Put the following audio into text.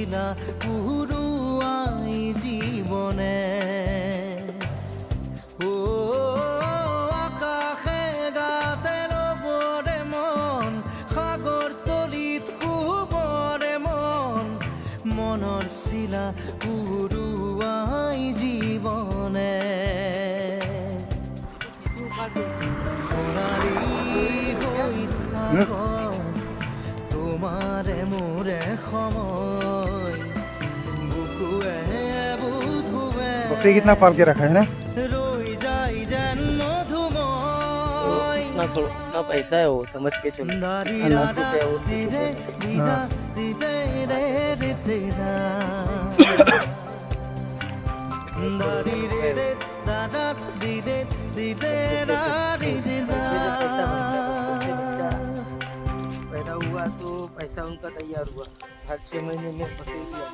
শিলা পুরুয়াই জীবনে ও আকাশে গাতে রবরে মন সাগর তলিত শুবরে মন মনৰ শিলা পুরুয়াই জীবনে সোণালী হৈ থাক তোমারে মোরে সময় বুকুয়ে বুকুয়ে बकरी कितना पाल के रखा है ना রই যাই যেন মধুময় ना थोड़ा ना पैसा है वो समझ के चलो দারি अल्लाह দাদা की दया और দিদে দিদা দিদে রে রে দিদা দারি রে রে দাদা দিদে দিদে রা রে দিদা पैदा हुआ तो पैसा उनका तैयार हुआ हर 6 महीने में फंसे दिया